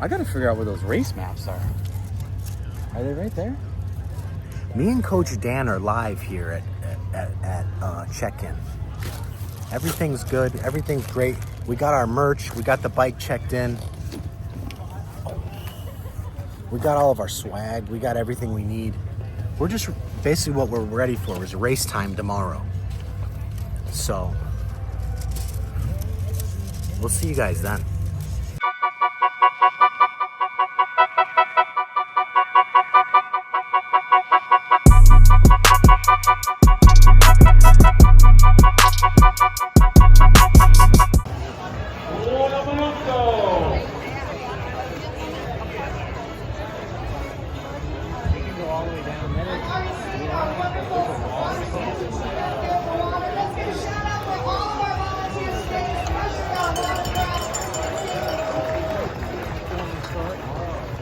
I gotta figure out where those race maps are. Are they right there? Me and Coach Dan are live here at check-in. Everything's good. Everything's great. We got our merch. We got the bike checked in. We got all of our swag. We got everything we need. We're just basically what we're ready for is race time tomorrow. So we'll see you guys then.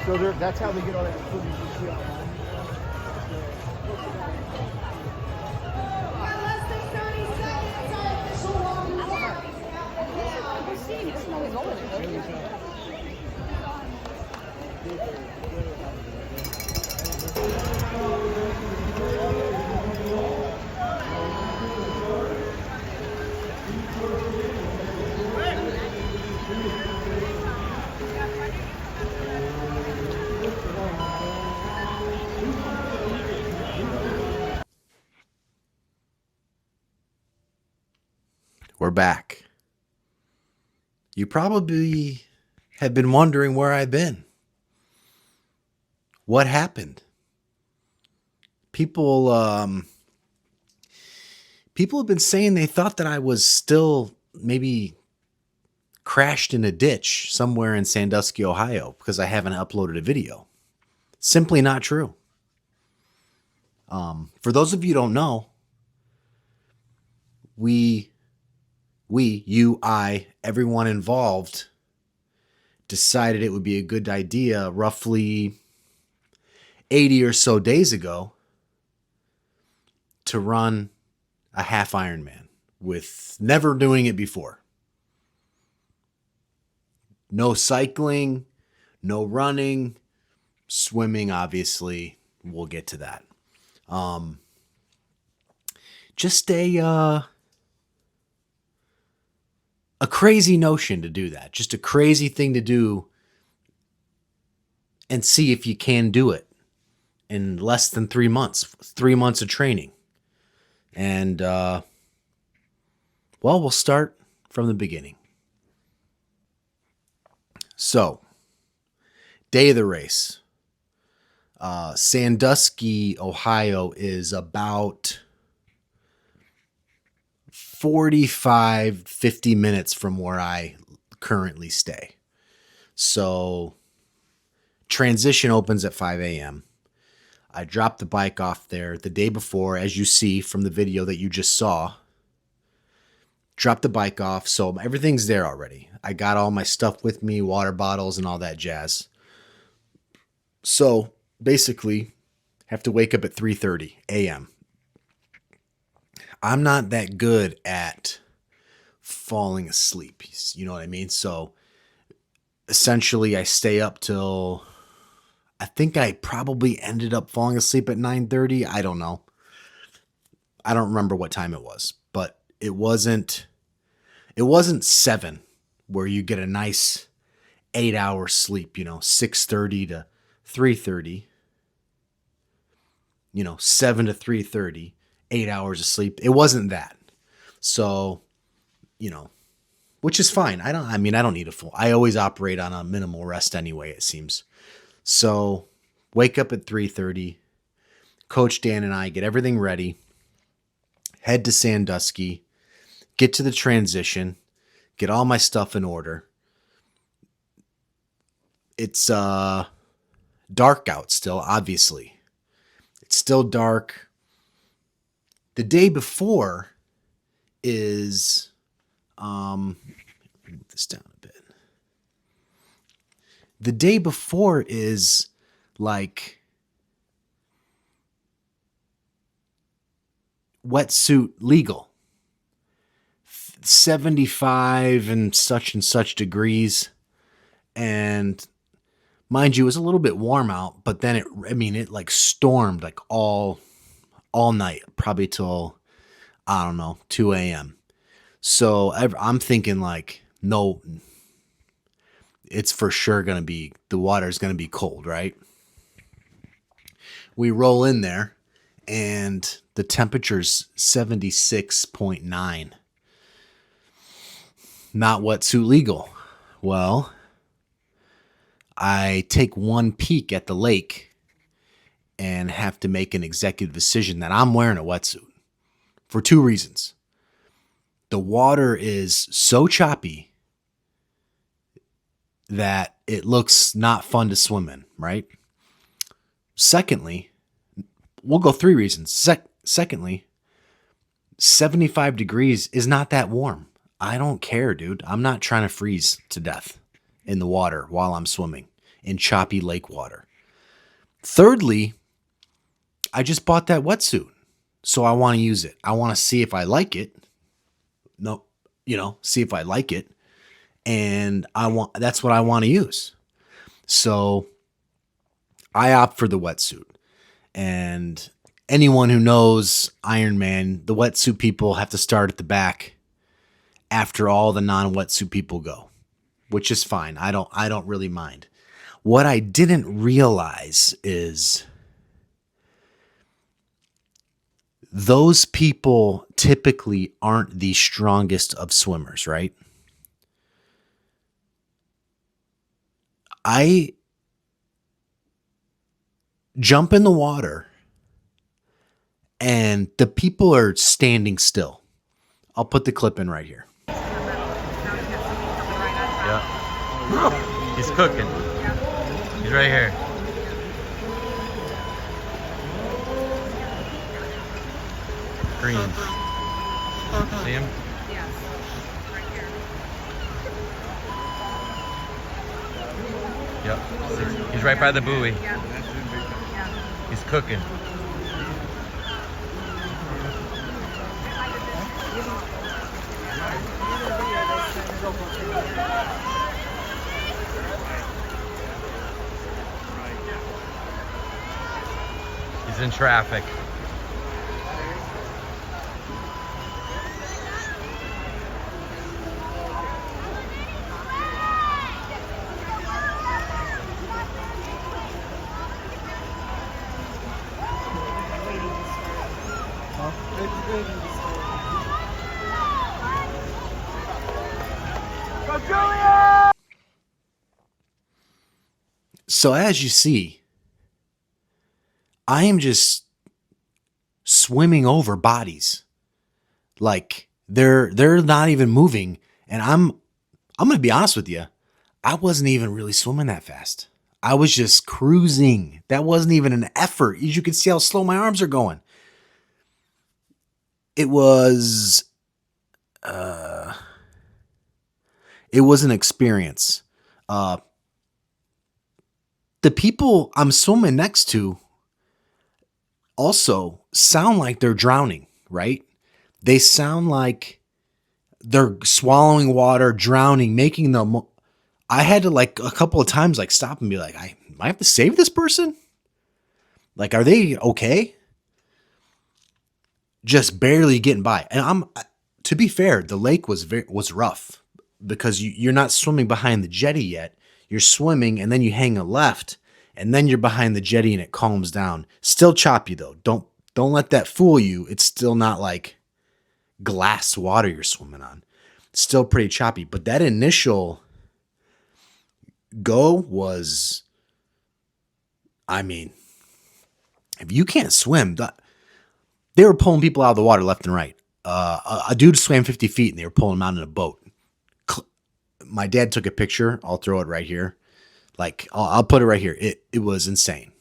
So that's how they get all that footage you see online. We're back. You probably have been wondering where I've been. What happened? People have been saying they thought that I was still maybe crashed in a ditch somewhere in Sandusky, Ohio, because I haven't uploaded a video. Simply not true. For those of you who don't know, you, I, everyone involved decided it would be a good idea roughly 80 or so days ago to run a half Ironman with never doing it before. No cycling, no running, swimming, obviously. We'll get to that. Just a crazy notion to do that. Just a crazy thing to do and see if you can do it in less than 3 months. 3 months of training. And, well, we'll start from the beginning. So, day of the race. Sandusky, Ohio is about 50 minutes from where I currently stay. So transition opens at 5 a.m. I dropped the bike off there the day before, as you see from the video that you just saw. Dropped the bike off, so everything's there already. I got all my stuff with me, water bottles and all that jazz. So basically, have to wake up at 3:30 a.m. I'm not that good at falling asleep. You know what I mean? So essentially I stay up till, I think I probably ended up falling asleep at 9:30. I don't know. I don't remember what time it was, but it wasn't 7 where you get a nice 8-hour sleep, 6:30 to 3:30, 7 to 3:30. 8 hours of sleep. It wasn't that. So, which is fine. I don't need a full, I always operate on a minimal rest anyway, it seems. So wake up at 3:30, Coach Dan and I get everything ready, head to Sandusky, get to the transition, get all my stuff in order. It's, dark out still, obviously. It's still dark. The day before is, move this down a bit. The day before is like wetsuit legal. 75 and such degrees. And Mind you, it was a little bit warm out, but then it like stormed like all night, probably till, I don't know, 2 a.m. So I'm thinking like, no, it's for sure the water's going to be cold, right? We roll in there and the temperature's 76.9. Not wetsuit legal. Well, I take one peek at the lake and have to make an executive decision that I'm wearing a wetsuit for two reasons. The water is so choppy that it looks not fun to swim in, right? Secondly, we'll go three reasons. Secondly, 75 degrees is not that warm. I don't care, dude. I'm not trying to freeze to death in the water while I'm swimming in choppy lake water. Thirdly, I just bought that wetsuit, so I want to use it. I want to see if I like it. See if I like it. And that's what I want to use. So I opt for the wetsuit. And anyone who knows Ironman, the wetsuit people have to start at the back after all the non-wetsuit people go, which is fine. I don't really mind. What I didn't realize is those people typically aren't the strongest of swimmers, right? I jump in the water and the people are standing still. I'll put the clip in right here. Yeah. He's cooking. He's right here. Green. See him? Yes. Right here. Yep. He's right by the buoy. Yep. Yeah. He's cooking. He's in traffic. So as you see, I am just swimming over bodies. Like they're not even moving. And I'm going to be honest with you. I wasn't even really swimming that fast. I was just cruising. That wasn't even an effort. As you can see how slow my arms are going. It was an experience. The people I'm swimming next to also sound like they're drowning, right? They sound like they're swallowing water, drowning, making them. I had to like a couple of times like stop and be like, I have to save this person? Like, are they okay? Just barely getting by. And to be fair, the lake was rough because you're not swimming behind the jetty yet. You're swimming and then you hang a left and then you're behind the jetty and it calms down. Still choppy though. Don't let that fool you. It's still not like glass water you're swimming on. Still pretty choppy. But that initial go was, I mean, if you can't swim, they were pulling people out of the water left and right. A dude swam 50 feet and they were pulling him out in a boat. My dad took a picture. I'll throw it right here. Like, I'll put it right here. It was insane.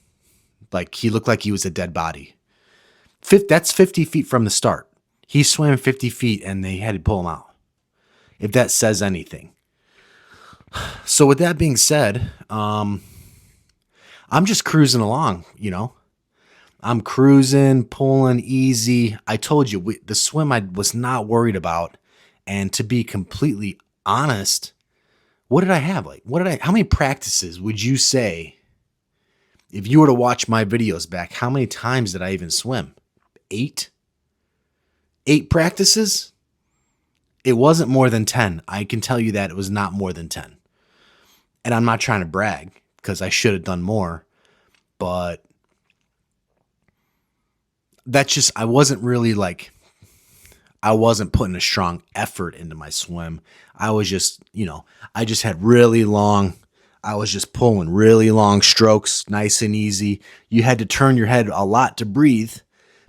Like, he looked like he was a dead body. That's 50 feet from the start. He swam 50 feet and they had to pull him out. If that says anything. So with that being said, I'm just cruising along, you know. I'm cruising, pulling easy. I told you, the swim I was not worried about. And to be completely honest, what did I have? Like, how many practices would you say, if you were to watch my videos back, how many times did I even swim? 8? 8 practices? It wasn't more than 10. I can tell you that it was not more than 10. And I'm not trying to brag because I should have done more, but that's just, I wasn't putting a strong effort into my swim. I was just, I just had I was just pulling really long strokes, nice and easy. You had to turn your head a lot to breathe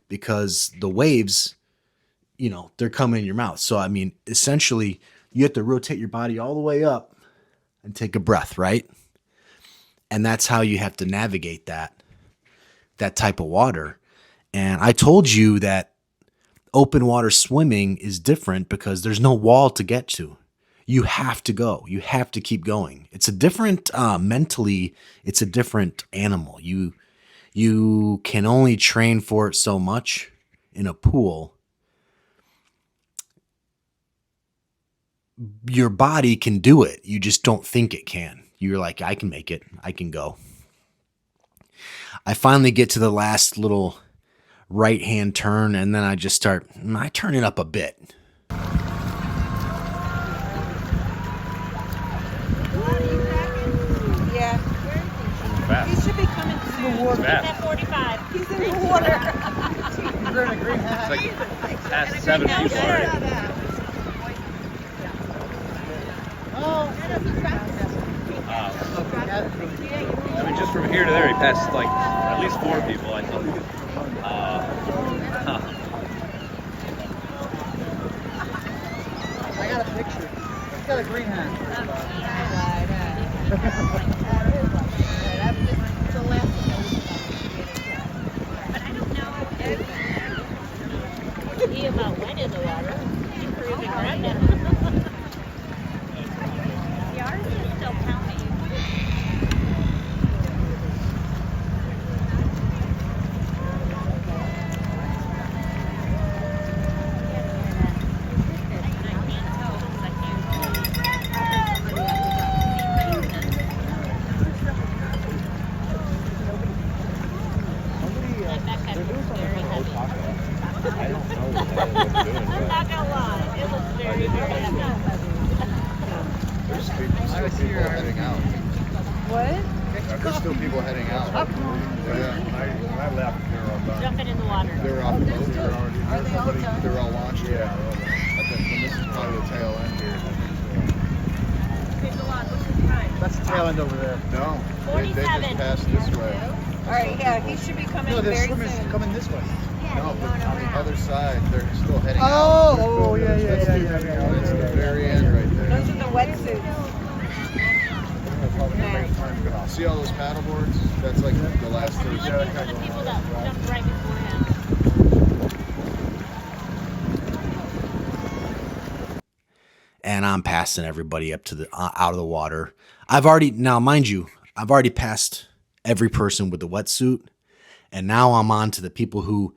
because the waves, they're coming in your mouth. So, I mean, essentially, you have to rotate your body all the way up and take a breath, right? And that's how you have to navigate that type of water. And I told you that open water swimming is different because there's no wall to get to. You have to go. You have to keep going. It's a different, mentally, it's a different animal. You can only train for it so much in a pool. Your body can do it. You just don't think it can. You're like, I can make it. I can go. I finally get to the last little right-hand turn, and then I just I turn it up a bit. Yeah. Fast. He should be coming soon. It's He's fast. at 45. He's in the water. You're in a green hat. It's like past 7 people already. I mean, just from here to there, he passed like at least 4 people, I think. I got a picture. He's got a green hat. He about went in the water. He's cruising right now. Yours is still counting. I'm not gonna lie, it looks very, very heavy. There's still people heading out. What? There's still people heading out. Yeah. When I left, they were all done. Jumping in the water. They're off the boat. Are they all done? They're all launched. Yeah. And this is probably the tail end here. Okay, go on, what's the time? That's the tail end over there. No, they just 47. passed this way. Alright, yeah, he should be coming No, the very swimmers soon. coming this way. No, but on the other side, they're still heading out. Oh, yeah. That's the very end right Those there. are the wetsuits. See all those paddle boards? That's like the last I'm three. looking for the people that jumped right before him. And I'm passing everybody up to the out of the water. Mind you, I've already passed every person with the wetsuit, and now I'm on to the people who.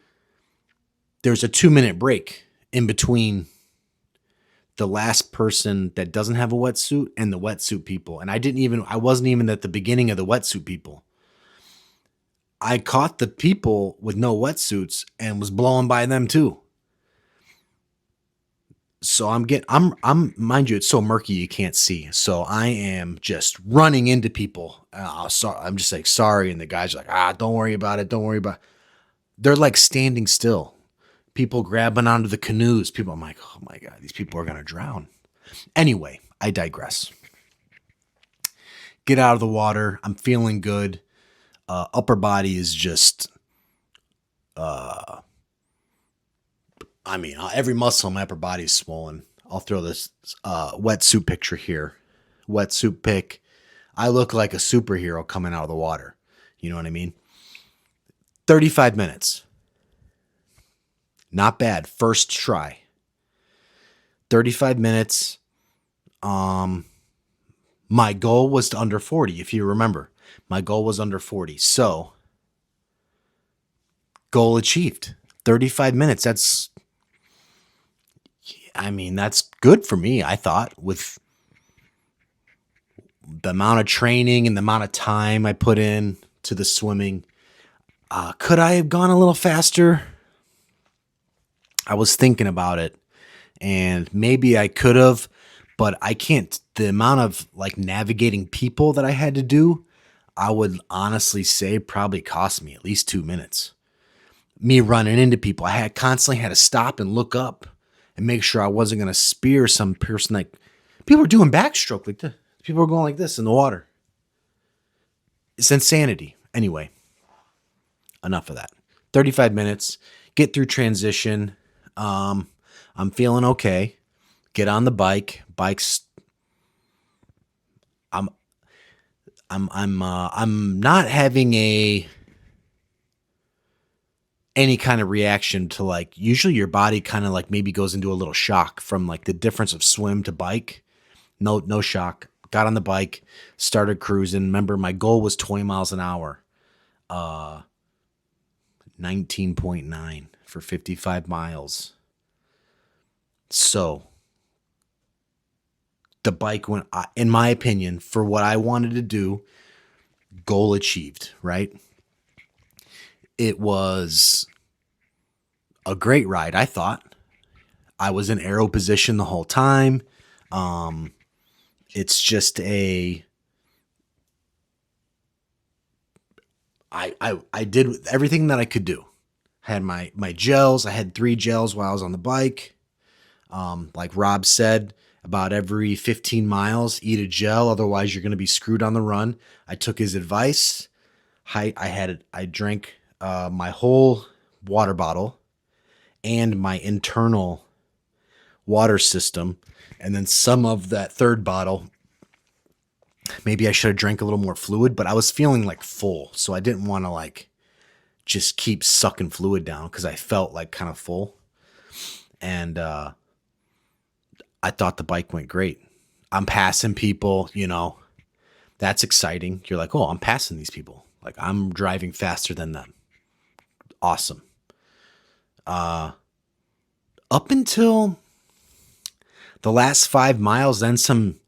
There's a 2-minute break in between the last person that doesn't have a wetsuit and the wetsuit people, and I wasn't even at the beginning of the wetsuit people. I caught the people with no wetsuits and was blowing by them too. So I'm mind you, it's so murky you can't see. So I am just running into people. I'm just like, sorry. And the guys are like, don't worry about it. Don't worry about it. They're like standing still. People grabbing onto the canoes. I'm like, oh my God, these people are going to drown. Anyway, I digress. Get out of the water. I'm feeling good. Upper body is just, every muscle in my upper body is swollen. I'll throw this wetsuit picture here. Wetsuit pic. I look like a superhero coming out of the water. You know what I mean? 35 minutes. Not bad. First try. 35 minutes. My goal was to under 40, if you remember. My goal was under 40. So, goal achieved. 35 minutes. That's good for me, I thought, with the amount of training and the amount of time I put in to the swimming. Could I have gone a little faster? I was thinking about it, and maybe I could have, but I can't. The amount of like navigating people that I had to do, I would honestly say probably cost me at least 2 minutes. Me running into people, I had constantly had to stop and look up and make sure I wasn't going to spear some person. Like people were doing backstroke like this. People were going like this in the water. It's insanity. Anyway, enough of that. 35 minutes. Get through transition. I'm feeling okay. Get on the bike. Bike's. I'm not having any kind of reaction to like. Usually your body kind of like maybe goes into a little shock from like the difference of swim to bike. No shock. Got on the bike, started cruising. Remember, my goal was 20 miles an hour. 19.9 for 55 miles. So the bike went, in my opinion, for what I wanted to do, goal achieved, right? It was a great ride, I thought. I was in aero position the whole time. It's just I did everything that I could do. I had my gels. I had 3 gels while I was on the bike. Like Rob said, about every 15 miles, eat a gel. Otherwise, you're going to be screwed on the run. I took his advice. I drank my whole water bottle and my internal water system. And then some of that third bottle, maybe I should have drank a little more fluid, but I was feeling like full. So I didn't want to like just keep sucking fluid down because I felt like kind of full. And I thought the bike went great. I'm passing people, that's exciting. You're like, oh, I'm passing these people. Like I'm driving faster than them. Awesome. Up until the last 5 miles, then some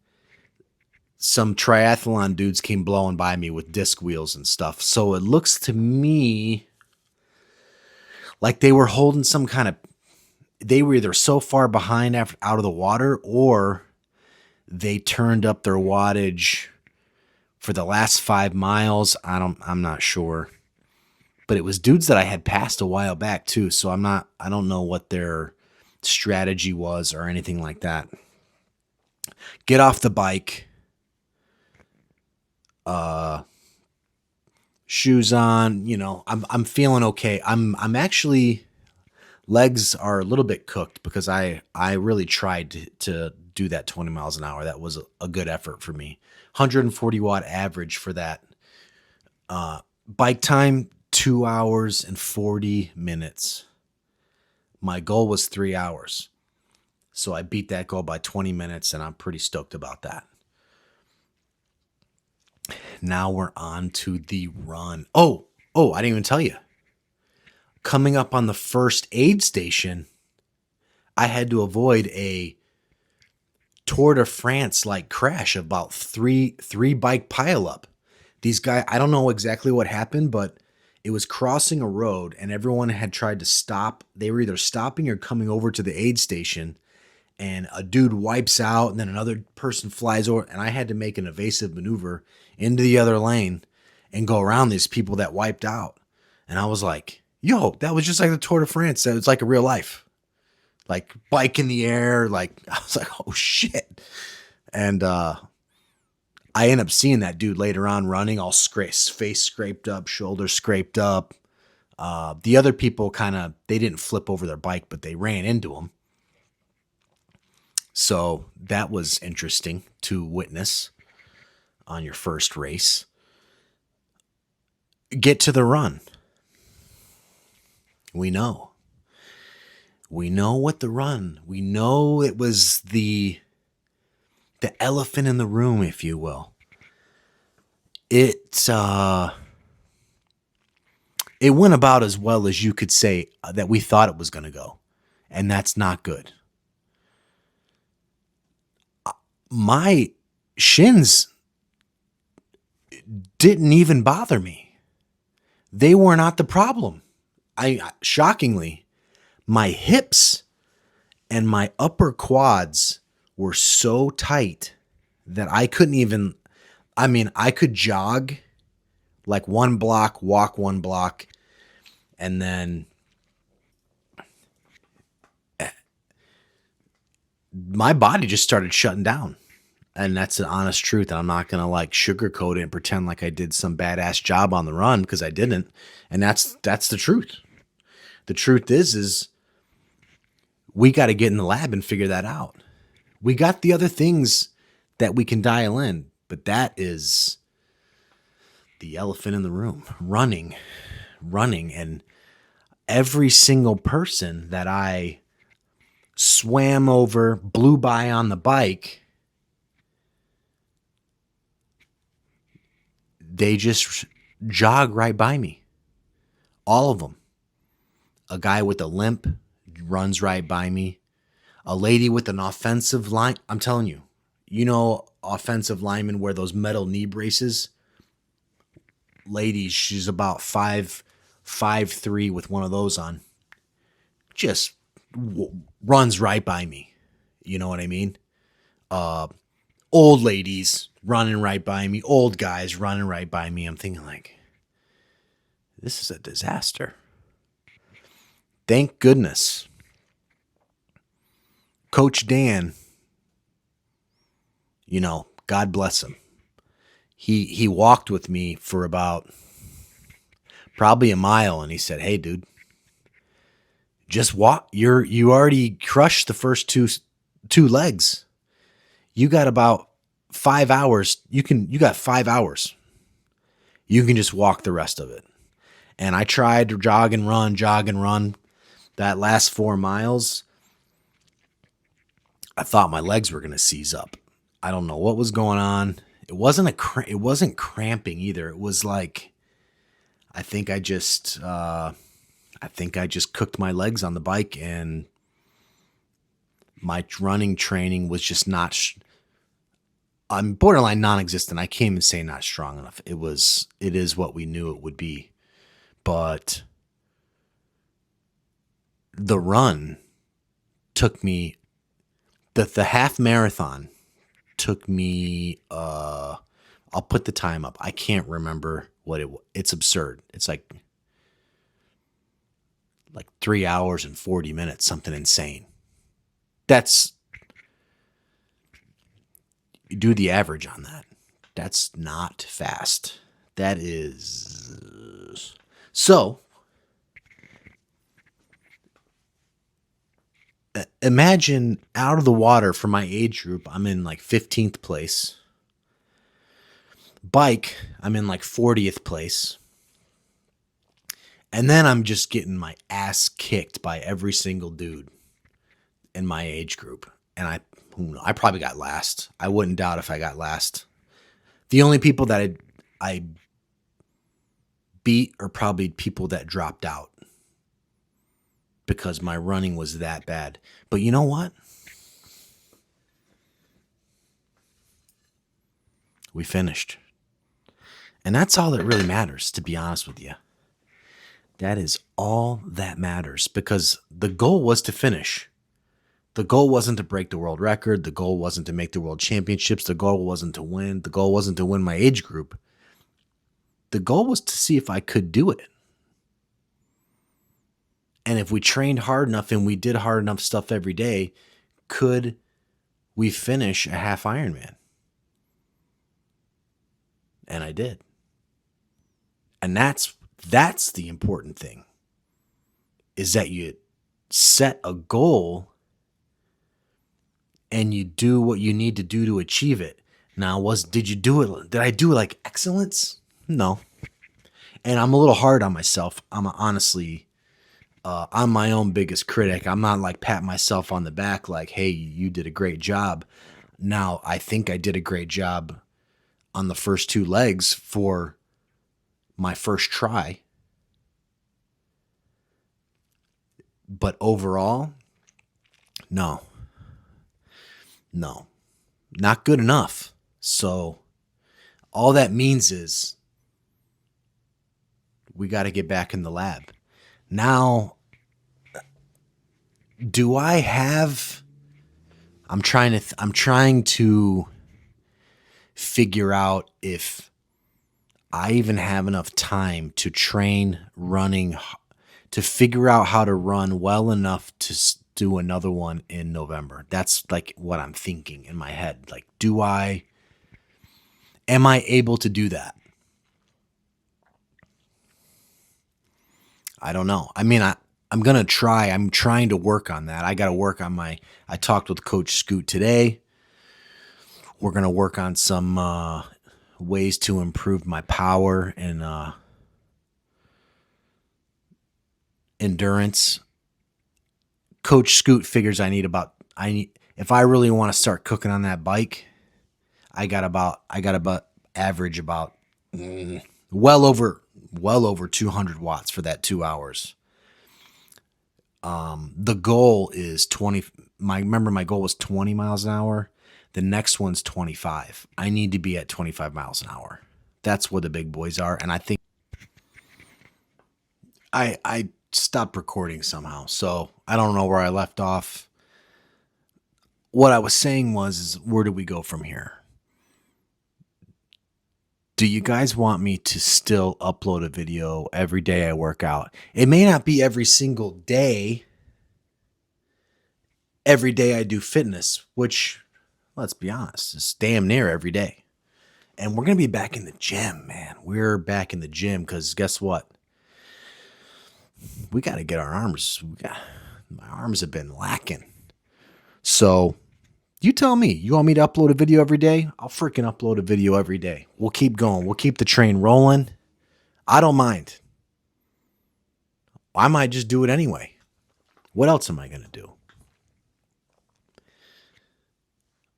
triathlon dudes came blowing by me with disc wheels and stuff. So it looks to me like they were holding some kind of, they were either so far behind out of the water or they turned up their wattage for the last 5 miles. I'm not sure, but it was dudes that I had passed a while back too. So I don't know what their strategy was or anything like that. Get off the bike, shoes on, I'm feeling okay. I'm actually, legs are a little bit cooked because I really tried to do that 20 miles an hour. That was a good effort for me. 140 watt average for that. Bike time, 2 hours and 40 minutes. My goal was 3 hours. So I beat that goal by 20 minutes and I'm pretty stoked about that. Now we're on to the run. Oh, I didn't even tell you. Coming up on the first aid station, I had to avoid a Tour de France like crash, about three bike pileup. These guys, I don't know exactly what happened, but it was crossing a road and everyone had tried to stop. They were either stopping or coming over to the aid station, and a dude wipes out and then another person flies over, and I had to make an evasive maneuver into the other lane and go around these people that wiped out. And I was like, yo, that was just like the Tour de France. It's like a real life, like bike in the air. Like I was like, oh shit. And I end up seeing that dude later on running all face scraped up, shoulder scraped up. The other people they didn't flip over their bike, but they ran into him. So that was interesting to witness on your first race. Get to the run. We know what the run. We know it was the elephant in the room, if you will. It went about as well as you could say that we thought it was going to go, and that's not good. My shins didn't even bother me. They were not the problem. Shockingly, my hips and my upper quads were so tight that I couldn't even, I could jog like 1 block, walk 1 block, and then my body just started shutting down. And that's the honest truth. I'm not going to like sugarcoat it and pretend like I did some badass job on the run, because I didn't. And that's the truth. The truth is we got to get in the lab and figure that out. We got the other things that we can dial in, but that is the elephant in the room. Running. And every single person that I swam over, blew by on the bike, they just jog right by me. All of them. A guy with a limp runs right by me. A lady with an offensive line. I'm telling you, offensive linemen wear those metal knee braces. Lady, she's about 5'3" with one of those on. Just runs right by me. You know what I mean? Old ladies running right by me. Old guys running right by me. I'm thinking like, this is a disaster. Thank goodness. Coach Dan, God bless him. He walked with me for about probably a mile, and he said, "Hey, dude, just walk. You already crushed the first two legs. You got about 5 hours. You got 5 hours. You can just walk the rest of it." And I tried to jog and run. That last 4 miles, I thought my legs were going to seize up. I don't know what was going on. It wasn't cramping either. It was like, I think I just cooked my legs on the bike, and my running training was just not. I'm borderline non-existent. I can't even say not strong enough. It is what we knew it would be, but the run took me. The half marathon took me, I'll put the time up. I can't remember what it was. It's absurd. It's like 3 hours and 40 minutes, something insane. You do the average on that. That's not fast. That is. So, imagine out of the water for my age group, I'm in 15th place. Bike, I'm in 40th place. And then I'm just getting my ass kicked by every single dude in my age group. And I probably got last. I wouldn't doubt if I got last. The only people that I beat are probably people that dropped out, because my running was that bad. But you know what? We finished. And that's all that really matters, to be honest with you. That is all that matters, because the goal was to finish. The goal wasn't to break the world record. The goal wasn't to make the world championships. The goal wasn't to win. The goal wasn't to win my age group. The goal was to see if I could do it. And if we trained hard enough and we did hard enough stuff every day, could we finish a half Ironman? And I did. And that's the important thing, is that you set a goal and you do what you need to do to achieve it. Now, did I do it like excellence? No. And I'm a little hard on myself. I'm my own biggest critic. I'm not patting myself on the back like, hey, you did a great job. Now, I think I did a great job on the first 2 legs for my first try. But overall, no, not good enough. So All that means is we got to get back in the lab. Now, do I have I'm trying to figure out if I even have enough time to train running, to figure out how to run well enough to do another one in November. That's like what I'm thinking in my head. Like, am I able to do that? I don't know. I mean, I'm going to try. I'm trying to work on that. I got to work on I talked with Coach Scoot today. We're going to work on some ways to improve my power and endurance. Coach Scoot figures if I really want to start cooking on that bike, I got about average about well over 200 watts for that 2 hours. The goal is 20. Remember my goal was 20 miles an hour. The next one's 25. I need to be at 25 miles an hour. That's where the big boys are. And I think I stopped recording somehow, so I don't know where I left off. What I was saying is where do we go from here? Do you guys want me to still upload a video every day I work out? It may not be every single day. Every day I do fitness, which, let's be honest, is damn near every day. And we're going to be back in the gym, man. We're back in the gym because guess what? We got to get our arms. My arms have been lacking. So you tell me, you want me to upload a video every day? I'll freaking upload a video every day. We'll keep going. We'll keep the train rolling. I don't mind. I might just do it anyway. What else am I going to do?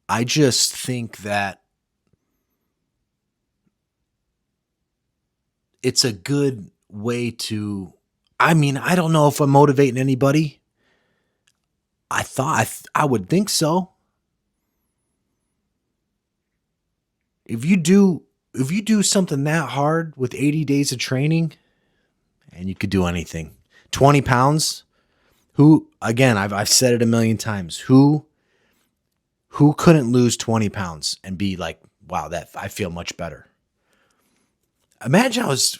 I just think that it's a good way to, I don't know if I'm motivating anybody. I would think so. If you do something that hard with 80 days of training, and you could do anything. 20 pounds, I've said it a million times, who couldn't lose 20 pounds and be like, wow, I feel much better. Imagine I was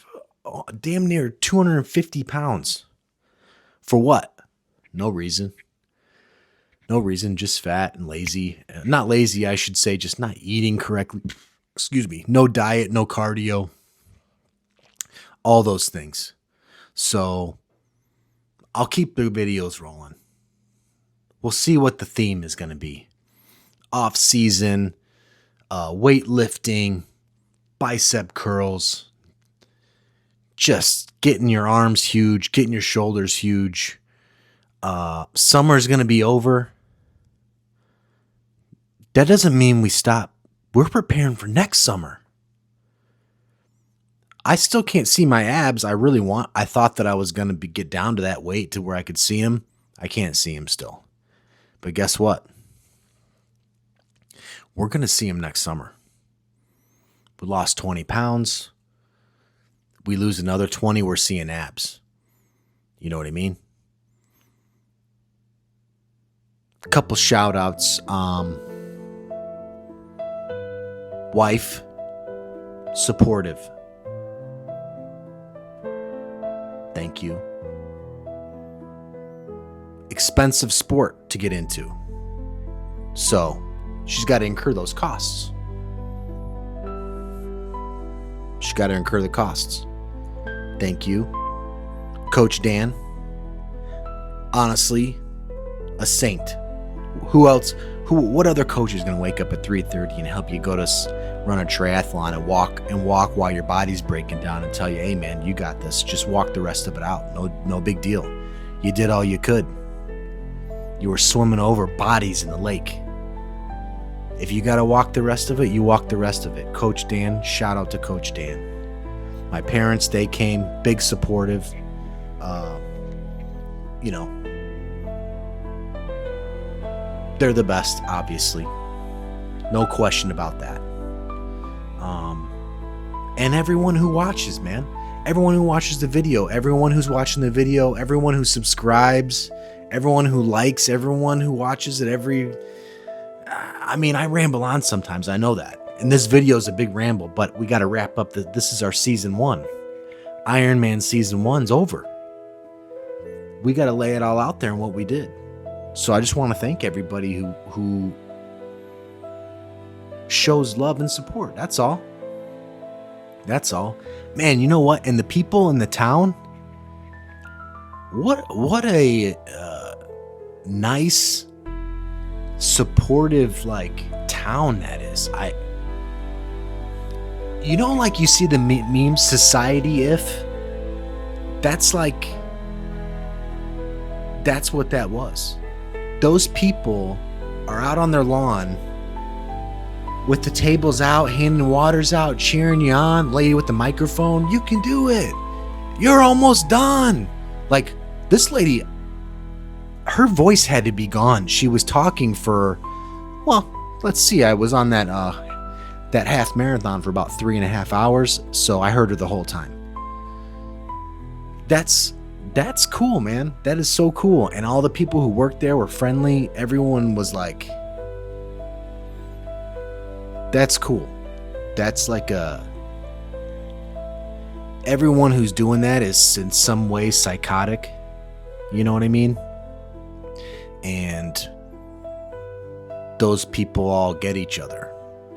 damn near 250 pounds. For what? No reason. No reason, just fat and lazy. Not lazy, I should say, just not eating correctly. Excuse me. No diet, no cardio. All those things. So I'll keep the videos rolling. We'll see what the theme is going to be. Off season, weightlifting, bicep curls, just getting your arms huge, getting your shoulders huge. Summer's going to be over. That doesn't mean we stop. We're preparing for next summer. I still can't see my abs. I thought that I was going to get down to that weight to where I could see them. I can't see them still. But guess what? We're going to see them next summer. We lost 20 pounds. We lose another 20, we're seeing abs. You know what I mean? A couple shout outs. Wife, supportive. Thank you. Expensive sport to get into. So she's got to incur those costs. She's got to incur the costs. Thank you. Coach Dan. Honestly, a saint. Who else? What other coach is going to wake up at 3:30 and help you go to run a triathlon and walk while your body's breaking down and tell you, hey man, you got this. Just walk the rest of it out. No big deal. You did all you could. You were swimming over bodies in the lake. If you got to walk the rest of it, you walk the rest of it. Coach Dan, shout out to Coach Dan. My parents, they came, big supportive. They're the best, obviously. No question about that. And everyone who watches, man. Everyone who watches the video, everyone who's watching the video, everyone who subscribes, everyone who likes, everyone who watches it I mean, I ramble on sometimes, I know that. And this video is a big ramble, but we got to wrap up. This is our season 1. Ironman season 1's over. We got to lay it all out there in what we did. So I just want to thank everybody who shows love and support. That's all. That's all. Man, you know what? And the people in the town, what a nice, supportive, like, town that is. You know, like you see the meme society if? That's like, that's what that was. Those people are out on their lawn with the tables out, handing waters out, cheering you on. Lady with the microphone, you can do it. You're almost done. Like, this lady, her voice had to be gone. She was talking for, well, let's see. I was on that half marathon for about 3.5 hours, so I heard her the whole time. That's cool, man. That is so cool. And all the people who worked there were friendly. Everyone was like, that's cool. That's like everyone who's doing that is in some way psychotic. You know what I mean? And those people all get each other,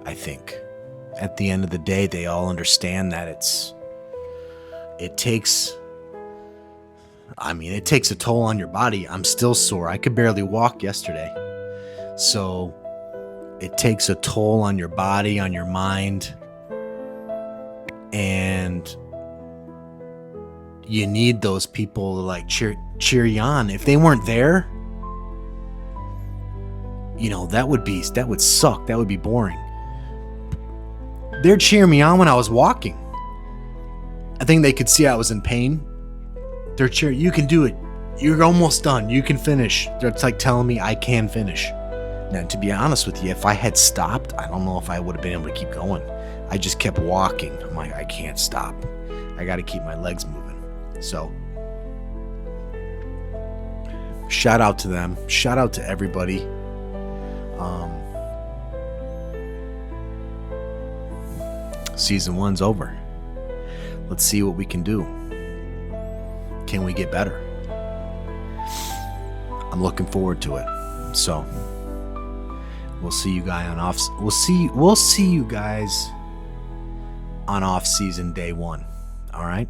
I think. At the end of the day, they all understand that it takes a toll on your body. I'm still sore. I could barely walk yesterday. So it takes a toll on your body, on your mind. And you need those people to like cheer you on. If they weren't there, you know, that would suck. That would be boring. They're cheering me on when I was walking. I think they could see I was in pain. They're cheering, you can do it. You're almost done. You can finish. It's like telling me I can finish. Now, to be honest with you, if I had stopped, I don't know if I would have been able to keep going. I just kept walking. I'm like, I can't stop. I got to keep my legs moving. So, shout out to them. Shout out to everybody. Season 1's over. Let's see what we can do. Can we get better? I'm looking forward to it. So, we'll see you guys on off. We'll see you guys on off season day 1. All right.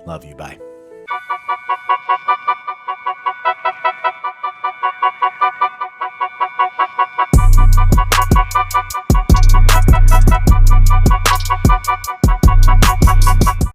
Love you. Bye.